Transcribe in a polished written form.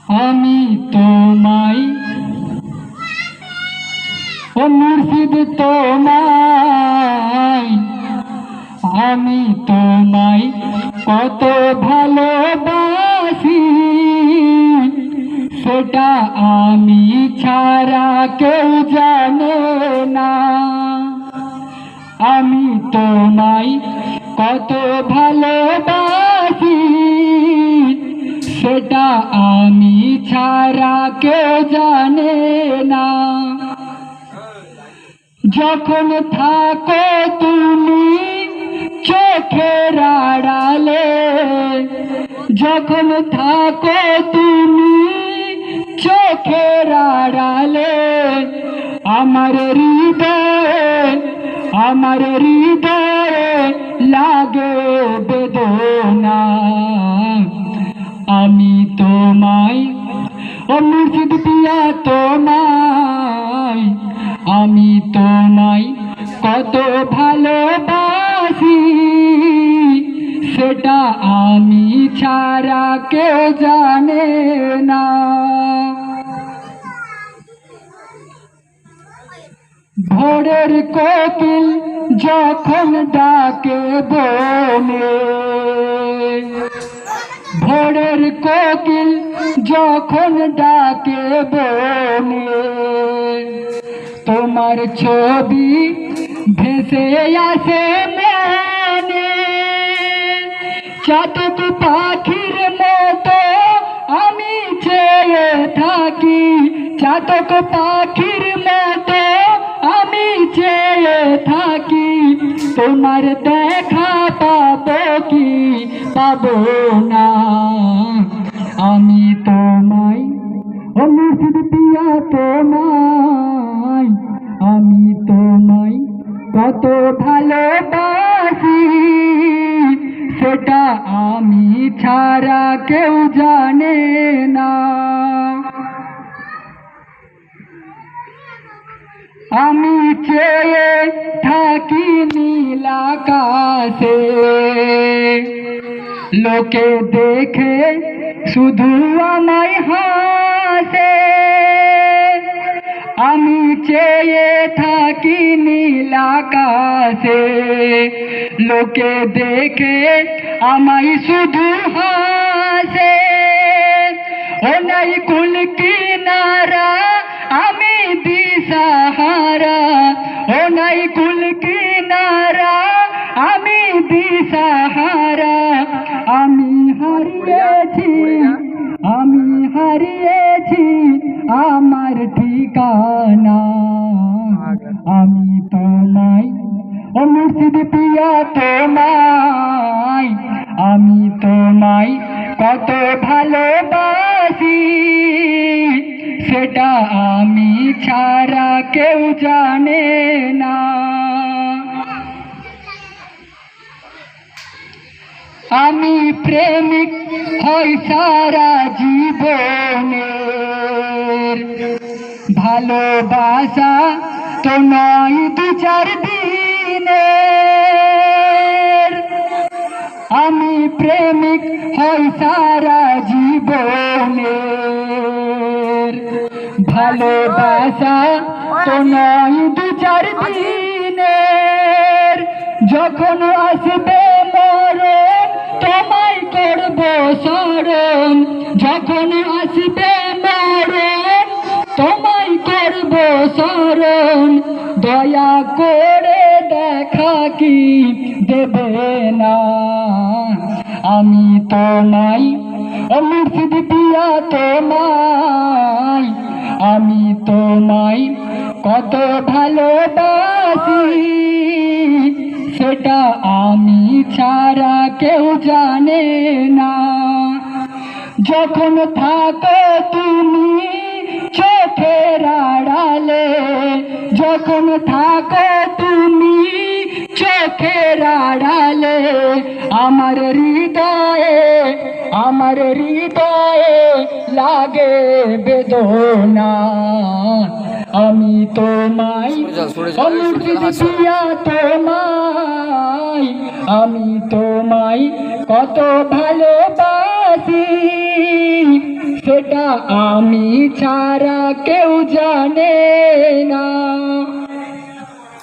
আমি তোমায় ও মুর্শিদ তোমায়, আমি তোমায় কত ভালোবাসি, সেটা আমি ছাড়া কেউ জানে না। আমি তোমায় কত ভালোবাসি, সেটা আমি ছাড়া কেউ জানে না। যখন থাকো তুমি চোখের আড়ালে, যখন থাকো তুমি চোখের আড়ালে, আমার হৃদয়ে লাগে বেদনা। আমি তোমায় ও মুর্শিদ পিয়া তোমায়, আমি তোমায় কত ভালোবাসি, সেটা আমি ছাড়া কেউ জানে না। ভোরের কোকিল যখন ডাকে বনে, ভোরের কোকিল যখন ডাকে বনে, তোমার ছবি ভেসে আসে মনে। চাতক পাখির মতো আমি চেয়ে থাকি, চাতক পাখির মতো আমি চেয়ে থাকি, তোমার দেখা পাবো কি পাবো না। আমি তোমায় ও মুর্শিদ পিয়া তোমায়, আমি তোমায় কত ভালোবাসি, সেটা আমি ছাড়া কেউ জানে না। আমি চেয়ে থাকি নীল আকাশে, লোকে দেখে শুধু আমায় হাসে। আমি চেয়ে থাকি নীল আকাশে, লোকে দেখে আমায় শুধু হাসে। ও নাই কুল কিনারা আমি দিশাহারা, ও নাই কুল কিনারা আমি দিশাহারা। আমি হারিয়েছি, আমি হারিয়েছি আমার ঠিকানা। আমি তোমায় ও মুর্শিদ পিয়া তোমায়, আমি তোমায় কত ভালোবাসি, সেটা আমি ছাড়া কেউ জানে না। আমি প্রেমিক হই সারা জীবনের, ভালোবাসা তো নয় দু চার দিনের। আমি প্রেমিক হই সারা জীবনের, ভালোবাসা তো নয় দু চার দিনের। যখন আসবে মরণ তোমায় করব স্মরণ, যখন আসবে মরণ তোমায় করব স্মরণ। দয়া করে দেখা কি দেবে না। আমি তোমায় ও মুর্শিদ পিয়া তোমায়, আমি তোমায় কত ভালোবাসি, সেটা আমি ছাড়া কেউ জানে না। যখন থাকো তুমি চোখের আড়ালে, যখন থাকো তুমি চোখের আড়ালে, আমার হৃদয়ে লাগে বেদনা। আমি তোমায় অমৃত দিয়া তোমায়, আমি তোমায় কত ভালোবাসি, সেটা আমি ছাড়া কেউ জানে না।